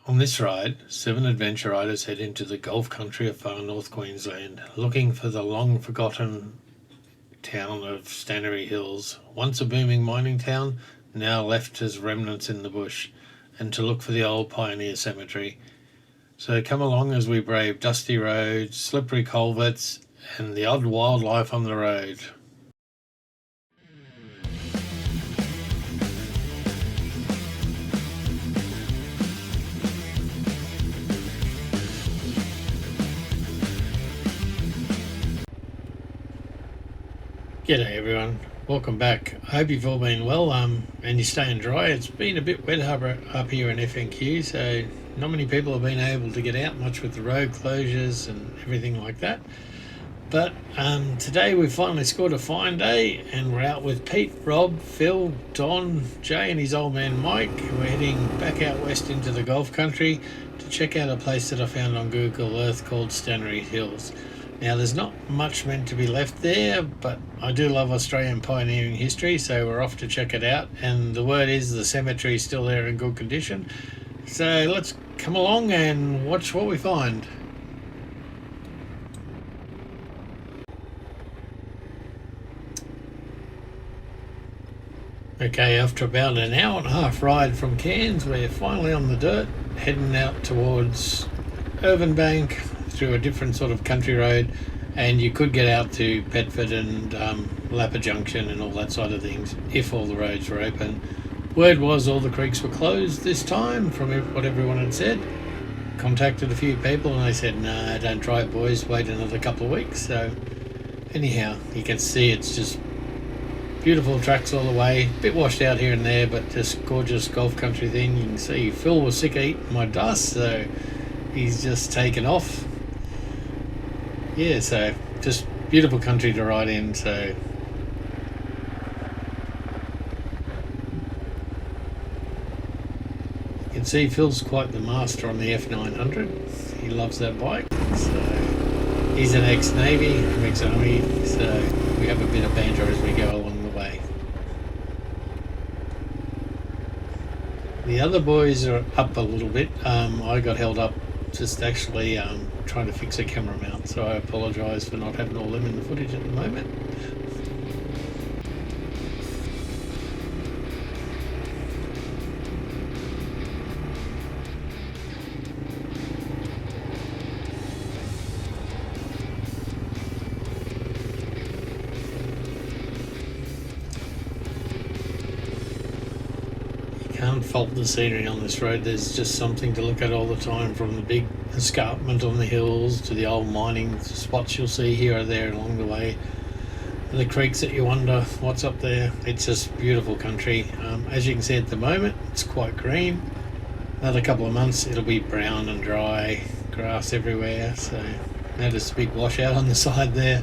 On this ride, 7 adventure riders head into the Gulf country of Far North Queensland, looking for the long-forgotten town of Stannery Hills, once a booming mining town, now left as remnants in the bush, and to look for the old pioneer cemetery. So come along as we brave dusty roads, slippery culverts, and the odd wildlife on the road. G'day everyone, welcome back. I hope you've all been well and you're staying dry. It's been a bit wet up here in FNQ, so not many people have been able to get out much with the road closures and everything like that. But today we finally scored a fine day and we're out with Pete, Rob, Phil, Don, Jay and his old man Mike. We're heading back out west into the Gulf country to check out a place that I found on Google Earth called Stannery Hills. Now there's not much meant to be left there, but I do love Australian pioneering history, so we're off to check it out. And the word is the cemetery is still there in good condition. So let's come along and watch what we find. Okay, after about an hour and a half ride from Cairns, we're finally on the dirt, heading out towards Outback through a different sort of country road, and you could get out to Bedford and Lappa Junction and all that side of things if all the roads were open. Word was all the creeks were closed this time from what everyone had said. Contacted a few people and they said, nah, don't try it boys, wait another couple of weeks. So anyhow, you can see it's just beautiful tracks all the way, a bit washed out here and there, but just gorgeous golf country thing. You can see Phil was sick of eating my dust, so he's just taken off. Yeah, so just beautiful country to ride in. So you can see Phil's quite the master on the F900. He loves that bike. So he's an ex-Navy, ex-Army, so we have a bit of banter as we go along the way. The other boys are up a little bit. I got held up just actually trying to fix a camera mount, so I apologise for not having all them in the footage at the moment. Can't fault the scenery on this road. There's just something to look at all the time, from the big escarpment on the hills to the old mining spots you'll see here or there along the way, and the creeks that you wonder what's up there. It's just beautiful country. As you can see at the moment, it's quite green. Another couple of months it'll be brown and dry, grass everywhere. So notice a big washout on the side there.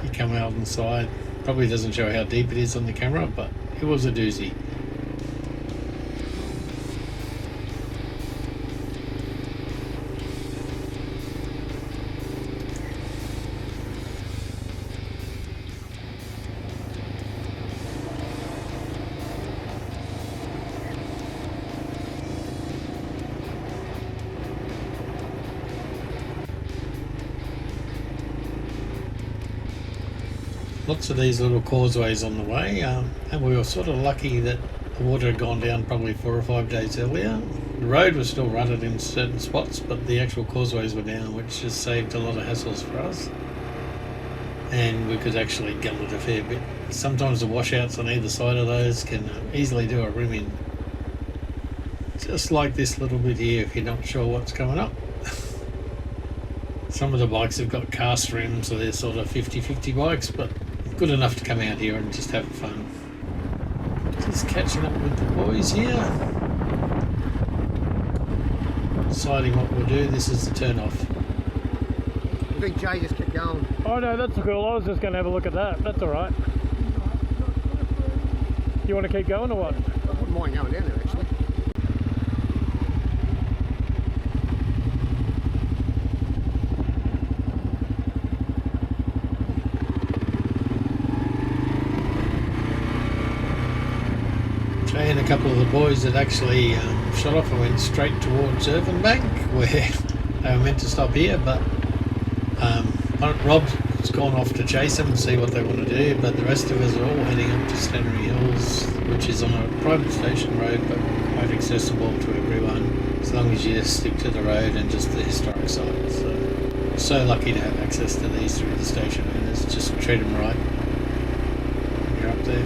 You come out on the side, probably doesn't show how deep it is on the camera, but it was a doozy. Lots of these little causeways on the way, and we were sort of lucky that the water had gone down probably 4 or 5 days earlier. The road was still rutted in certain spots, but the actual causeways were down, which just saved a lot of hassles for us. And we could actually gum it a fair bit. Sometimes the washouts on either side of those can easily do a rim in. Just like this little bit here, if you're not sure what's coming up. Some of the bikes have got cast rims, so they're sort of 50-50 bikes, but good enough to come out here and just have fun. Just catching up with the boys here. Deciding what we'll do. This is the turn off. I think Jay just kept going. Oh no, that's cool. I was just going to have a look at that. That's alright. You want to keep going or what? I wouldn't mind going down there actually. Jay and a couple of the boys had actually shut off and went straight towards Irvine where they were meant to stop here, but Rob's gone off to chase them and see what they want to do, but the rest of us are all heading up to Stannery Hills, which is on a private station road but quite accessible to everyone as long as you stick to the road and just the historic sites. So lucky to have access to these through the station owners. Just treat them right when you're up there.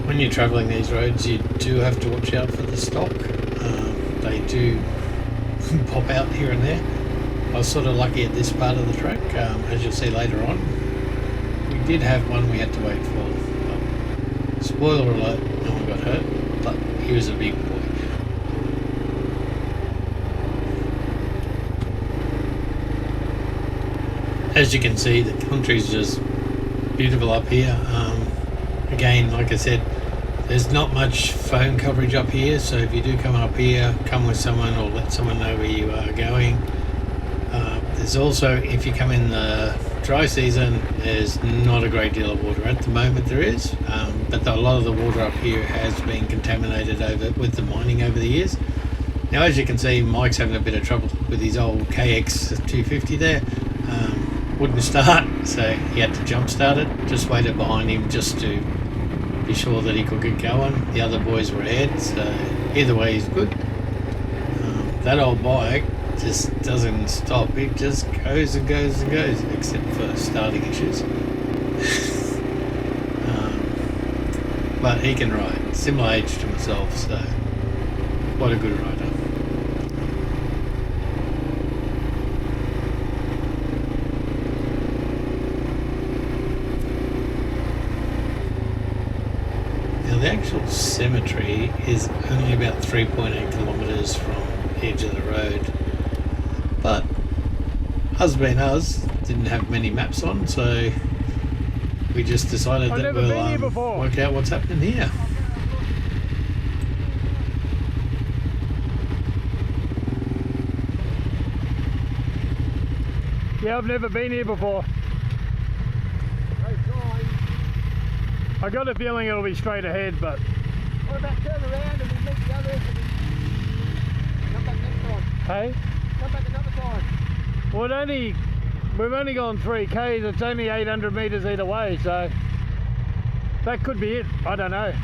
When you're travelling these roads, you do have to watch out for the stock. They do pop out here and there. I was sort of lucky at this part of the track, as you'll see later on. We did have one we had to wait for. Spoiler alert, no one got hurt, but he was a big boy. As you can see, the country's just beautiful up here. Again, like I said, there's not much phone coverage up here, so if you do come up here, come with someone or let someone know where you are going. There's also, if you come in the dry season, there's not a great deal of water. At the moment there is, but a lot of the water up here has been contaminated with the mining over the years. Now, as you can see, Mike's having a bit of trouble with his old KX 250 there. Wouldn't start, so he had to jump start it. Just waited behind him just to be sure that he could get going. The other boys were ahead, so either way he's good. That old bike just doesn't stop. It just goes and goes and goes, except for starting issues. But he can ride. Similar age to myself, so what a good rider. The actual cemetery is only about 3.8 kilometres from the edge of the road, but us being us, didn't have many maps on, so we just decided that we'll work out what's happening here. Yeah, I've never been here before. I got a feeling it'll be straight ahead, but... What about turn around and we meet the other end and we come back next time? Hey? Come back another time. Well, we've only gone 3Ks, it's only 800 metres either way, so... That could be it, I don't know. Wanna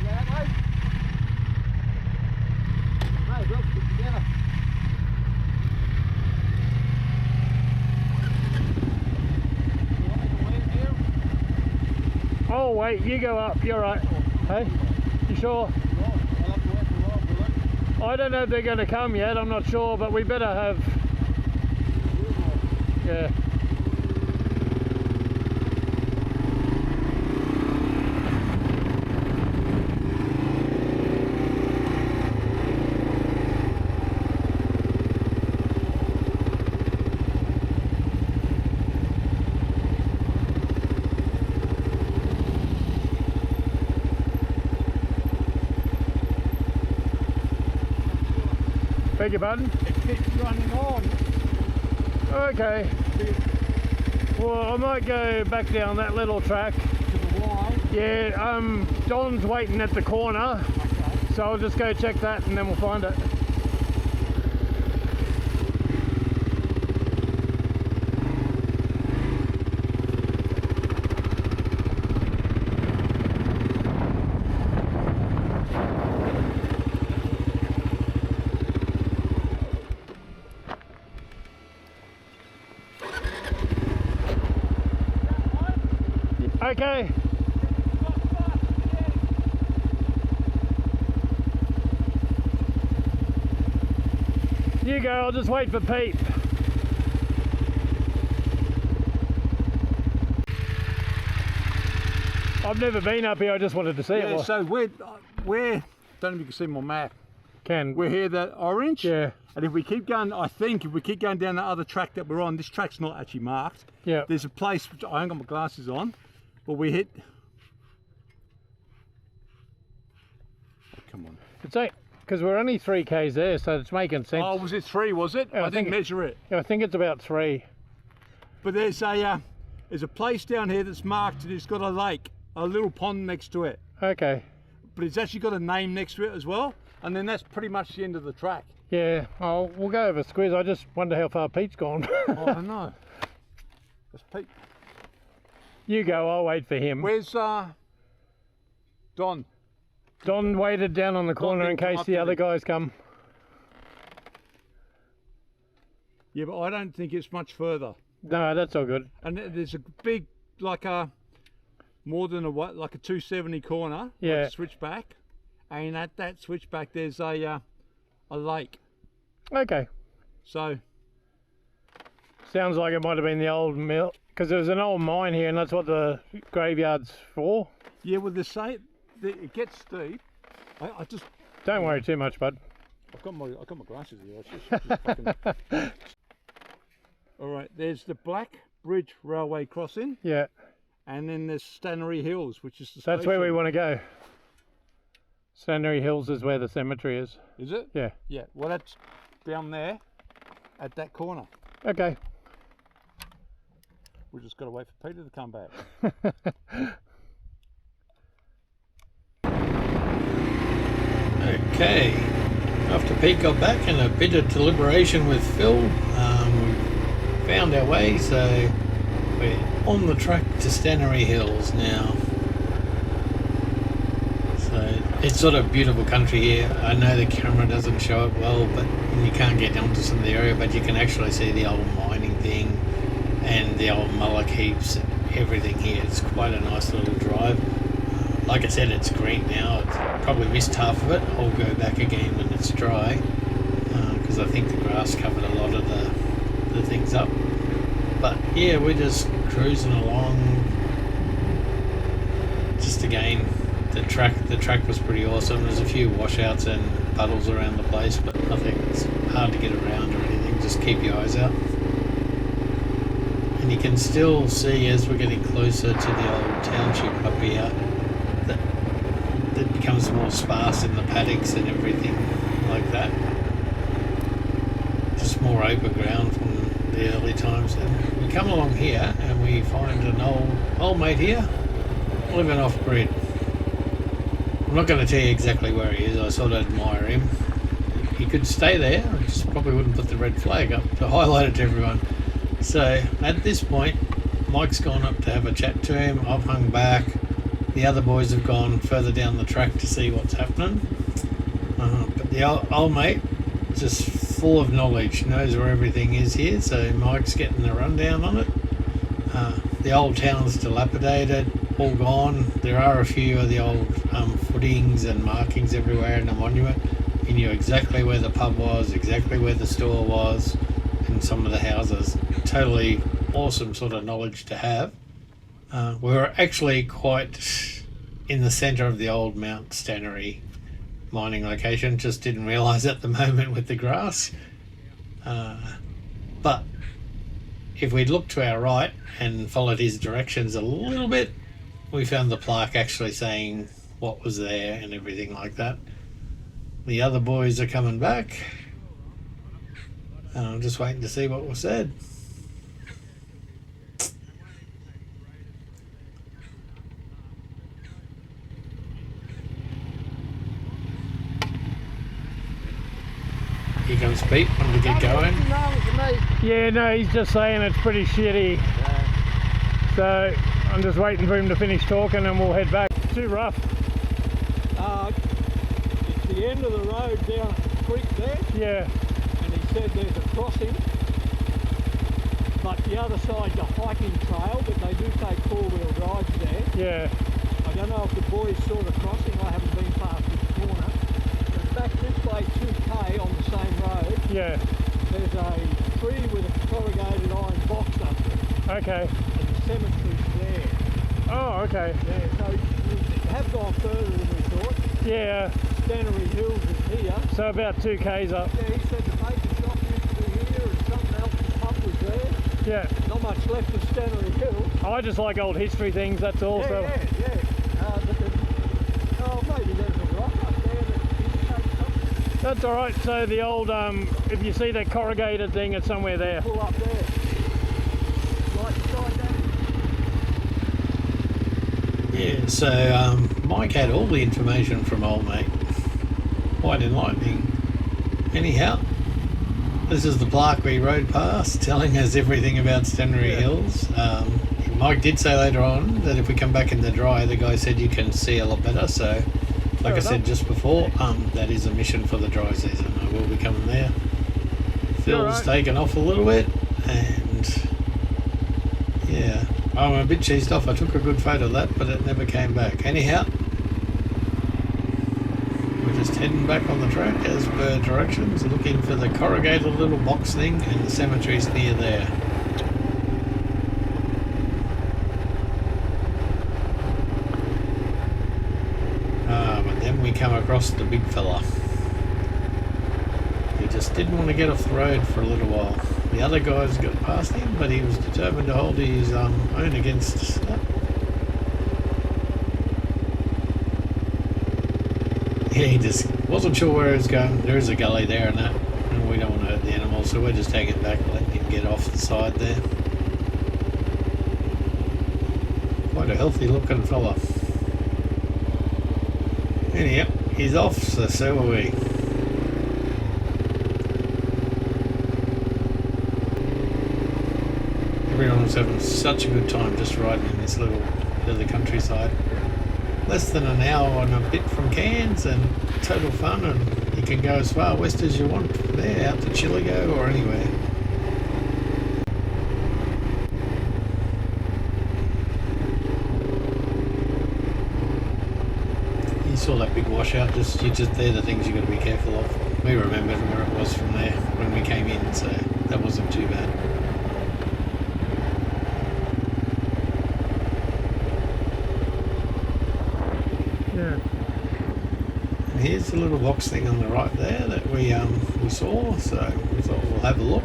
go that way? No, we'll stick together. Oh wait, you go up, you're right. Hey, you sure? I don't know if they're going to come yet, I'm not sure, but we better have... Yeah. Beg your pardon? It keeps running on. Okay. Well, I might go back down that little track. To the wide. Yeah, Don's waiting at the corner. Okay. So I'll just go check that and then we'll find it. Okay. You go, I'll just wait for Pete. I've never been up here, I just wanted to see it. Yeah, so we're, don't know if you can see my map. Can. We're here, that orange. Yeah. And if we keep going, I think if we keep going down the other track that we're on, this track's not actually marked. Yeah. There's a place, which I haven't got my glasses on, but we hit. Oh, come on. It's 8. because we're only 3 k's there, so it's making sense. Oh, was it 3, was it? Yeah, I didn't measure it. I think it's about 3. But there's a place down here that's marked and it's got a lake, a little pond next to it. Okay. But it's actually got a name next to it as well. And then that's pretty much the end of the track. Yeah, we'll go over Squiz. I just wonder how far Pete's gone. Oh, I don't know. That's Pete. You go, I'll wait for him. Where's Don? Don waited down on the corner in case the other guys come. Yeah, but I don't think it's much further. No, that's all good. And there's a big, like a, more than like a 270 corner. Yeah. Like a switchback. And at that switchback there's a lake. Okay. So. Sounds like it might have been the old mill, because there was an old mine here and that's what the graveyard's for. Yeah, well, it gets steep. I just don't worry too much, bud. I've got my glasses here. Just fucking... All right, there's the Black Bridge Railway crossing. Yeah. And then there's Stannery Hills, which is the That's station. where we want to go. Stannery Hills is where the cemetery is. Is it? Yeah. Yeah. Well, that's down there, at that corner. Okay. We just got to wait for Peter to come back. Okay, after Pete got back and a bit of deliberation with Phil, we found our way, so we're on the track to Stannery Hills now. So it's sort of beautiful country here. I know the camera doesn't show it well, but you can't get onto some of the area, but you can actually see the old mining thing and the old mullock heaps and everything here. It's quite a nice little drive. Like I said, it's green now. It's probably missed half of it. I'll go back again when it's dry, because I think the grass covered a lot of the things up. But yeah, we're just cruising along. Just again, the track was pretty awesome. There's a few washouts and puddles around the place, but nothing's hard to get around or anything. Just keep your eyes out. And you can still see as we're getting closer to the old township up here that becomes more sparse in the paddocks and everything like that. Just more open ground from the early times. And we come along here and we find an old mate here living off grid. I'm not going to tell you exactly where he is. I sort of admire him. He could stay there. I just probably wouldn't put the red flag up to highlight it to everyone. So at this point, Mike's gone up to have a chat to him. I've hung back. The other boys have gone further down the track to see what's happening. But the old mate, just full of knowledge, knows where everything is here. So Mike's getting the rundown on it. The old town's dilapidated, all gone. There are a few of the old footings and markings everywhere in the monument. He knew exactly where the pub was, exactly where the store was, and some of the houses. Totally awesome sort of knowledge to have. We were actually quite in the centre of the old Mount Stannery mining location. Just didn't realise at the moment with the grass. But if we'd looked to our right and followed his directions a little bit, we found the plaque actually saying what was there and everything like that. The other boys are coming back. And I'm just waiting to see what was said. Here comes Pete, want to get going. Yeah, no, he's just saying it's pretty shitty. Yeah. So I'm just waiting for him to finish talking and we'll head back. It's too rough. It's the end of the road down at the creek there. Yeah. And he said there's a crossing. But the other side's a hiking trail, but they do take four-wheel drives there. Yeah. I don't know if the boys saw the crossing. I haven't been past this corner. But back this way, 2k on the same road. Yeah. There's a tree with a corrugated iron box under it. Okay. And the cemetery's there. Oh, okay. Yeah, so we have gone further than we thought. Yeah. Stannery Hills is here. So about 2k's up. Yeah, he said the bacon shop used to be here and something else, the pub was there. Yeah. Not much left of Stannery Hills. I just like old history things, that's all. Yeah, so. yeah. Maybe there's a rock up there that indicates something. That's all right. So the old, if you see that corrugated thing, it's somewhere there. Pull up there. Right beside that. Yeah, so Mike had all the information from old mate. Quite enlightening. Anyhow, this is the plaque we rode past, telling us everything about Stannery Hills. Mike did say later on that if we come back in the dry, the guy said you can see a lot better. So, like I said just before, that is a mission for the dry season. I will be coming there. Phil's taken off a little bit, and yeah, I'm a bit cheesed off. I took a good photo of that, but it never came back. Anyhow, we're just heading back on the track as per directions, looking for the corrugated little box thing, and the cemetery's near there. But then we come across the big fella. He just didn't want to get off the road for a little while. The other guys got past him, but he was determined to hold his own against that. Yeah, he just wasn't sure where he was going. There is a gully there and that, and we don't want to hurt the animals, so we're just taking it back, letting him get off the side there. Quite a healthy looking fella. Anyhow, he's off, so are we. Everyone was having such a good time just riding in this little bit of the countryside. Less than an hour and a bit from Cairns, and total fun, and you can go as far west as you want from there, out to Chillago or anywhere. You saw that big washout, they're the things you've got to be careful of. We remembered where it was from there when we came in, so that wasn't too bad. Yeah. And here's the little box thing on the right there that we saw, so we thought we'll have a look.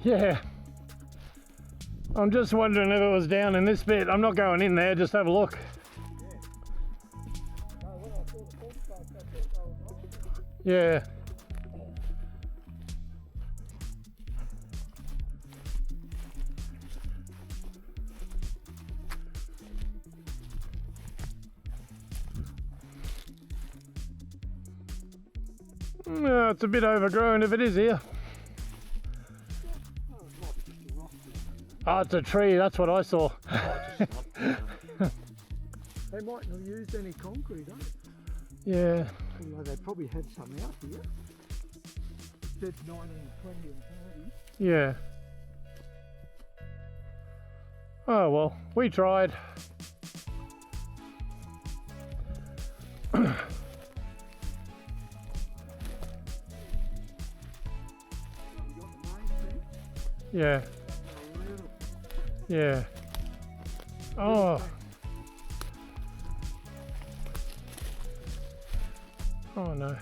Yeah. I'm just wondering if it was down in this bit. I'm not going in there, just have a look. Yeah. No, it's a bit overgrown if it is here. Oh, it's a tree, that's what I saw. They mightn't have used any concrete, eh? Yeah. Although they probably had some out here. It said 1920 and 30. Yeah. Oh well, we tried. Yeah. Yeah. Oh. Oh no.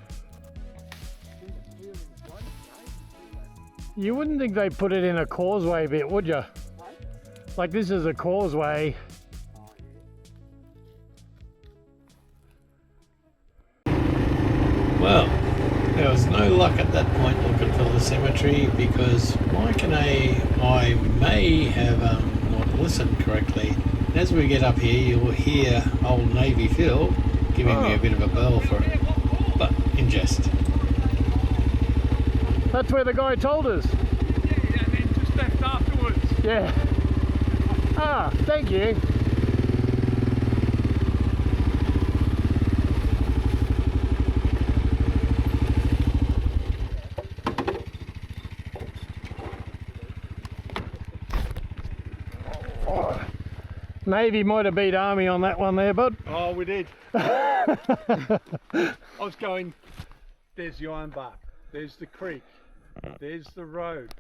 You wouldn't think they put it in a causeway bit, would you? Like this is a causeway. Well, there was no luck at that point looking for the cemetery because Mike and I may have not listened correctly. And as we get up here, you'll hear old Navy Phil giving me a bit of a bell for it, but in jest. That's where the guy told us. Yeah, and then just left afterwards. Yeah. Ah, thank you. Navy might have beat Army on that one there, bud. Oh, we did. I was going, there's the Outback, there's the creek, there's the road.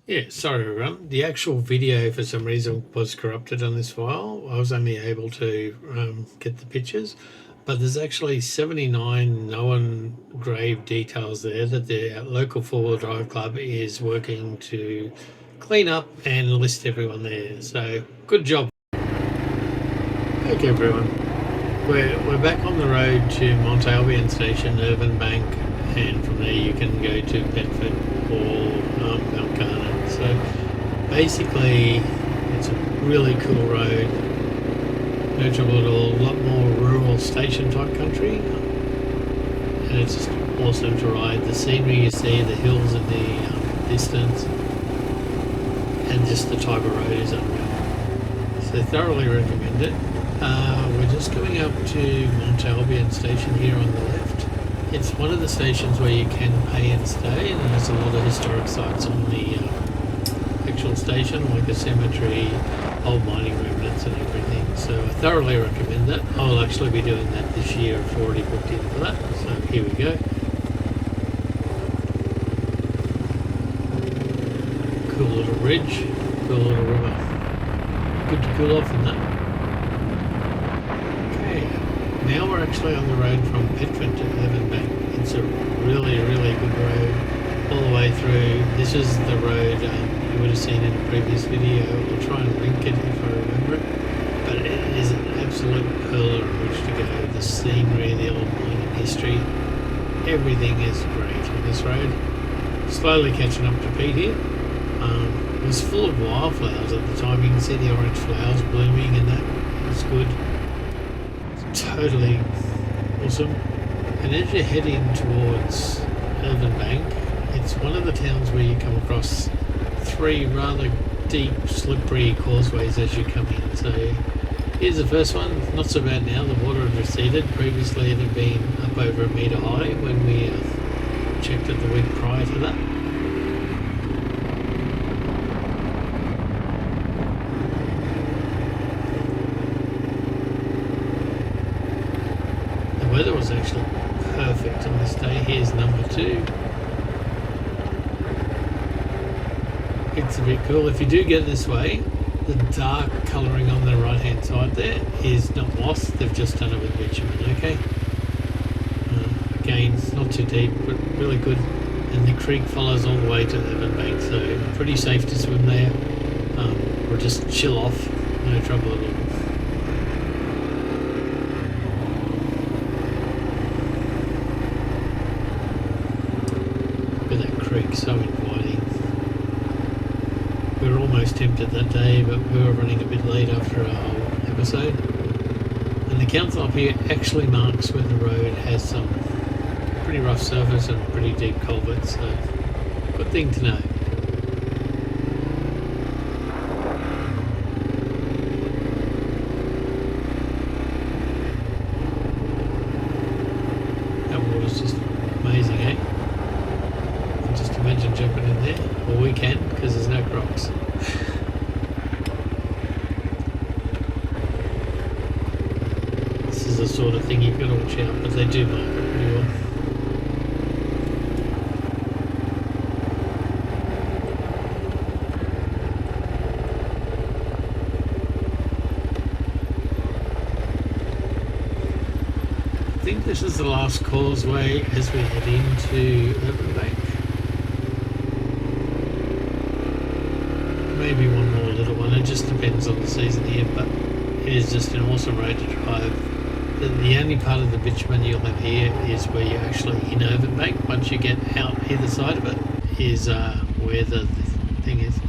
Yeah, sorry everyone. The actual video for some reason was corrupted on this file. I was only able to get the pictures, but there's actually 79 known grave details there that the local four-wheel drive club is working to clean up and list everyone there. So good job. Okay everyone, we're back on the road to Mont Albion Station, Irvine Bank, and from there you can go to Bedford or Mount Garner. So basically it's a really cool road, no trouble at all, a lot more rural station type country, and it's just awesome to ride. The scenery you see, the hills in the distance, and just the type of road is unreal. So thoroughly recommend it. We're just coming up to Mont Albion Station here on the left. It's one of the stations where you can pay and stay, and there's a lot of historic sites on the actual station, like a cemetery, old mining remnants and everything. So I thoroughly recommend that. I'll actually be doing that this year. I've already booked in for that. So here we go. Cool little ridge, cool little river. Good to cool off in that. Now we're actually on the road from Bedford to Irvine Bank. It's a really, really good road all the way through. This is the road you would have seen in a previous video. I'll try and link it if I remember it. But it is an absolute pearl on which to go. The scenery, the old mining history, everything is great on this road. Slowly catching up to Pete here. It was full of wildflowers at the time. You can see the orange flowers blooming and that. It's good. Totally awesome. And as you're heading towards Irvine Bank, it's one of the towns where you come across three rather deep, slippery causeways as you come in. So here's the first one. Not so bad now. The water had receded. Previously it had been up over a metre high when we checked it the week prior to that. The weather was actually perfect on this day. Here's number 2. It's a bit cool. If you do get this way, the dark colouring on the right hand side there is not moss, they've just done it with bitumen, okay? Again, it's not too deep, but really good. And the creek follows all the way to Irvine Bank, so pretty safe to swim there, or just chill off, no trouble at all. So inviting. We were almost tempted that day, but we were running a bit late after our whole episode. And the council up here actually marks where the road has some pretty rough surface and pretty deep culverts, so good thing to know. That water's just amazing, eh? Imagine jumping in there. Well, we can, because there's no crocs. This is the sort of thing you've got to watch out, but they do mark it pretty well. I think this is the last causeway as we head into Irvine Bank. Maybe one more little one, it just depends on the season here, but it is just an awesome road to drive. The only part of the bitumen you'll have here is where you're actually in Irvine Bank. Once you get out either side of it is where the thing is.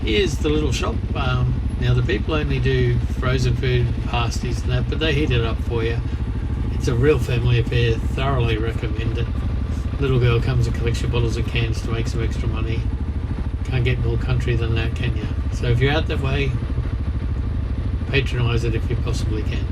Here's the little shop. Now the people only do frozen food, pasties and that, but they heat it up for you. It's a real family affair, thoroughly recommend it. Little girl comes and collects your bottles and cans to make some extra money. Can't get more country than that, can you? So if you're out that way, patronise it if you possibly can.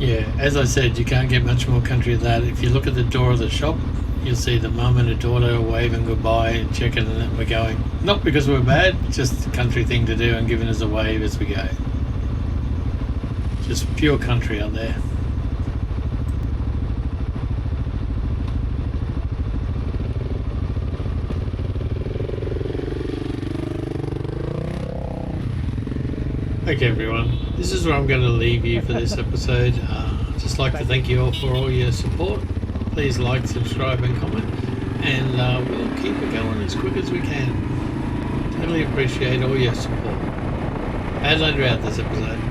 Yeah, as I said, you can't get much more country than that. If you look at the door of the shop, you'll see the mum and her daughter waving goodbye and checking that we're going. Not because we're bad, just a country thing to do, and giving us a wave as we go. Just pure country out there. Okay everyone, this is where I'm going to leave you for this episode. Just like to thank you all for all your support. Please like, subscribe and comment, and we'll keep it going as quick as we can. Totally appreciate all your support. As I do out this episode.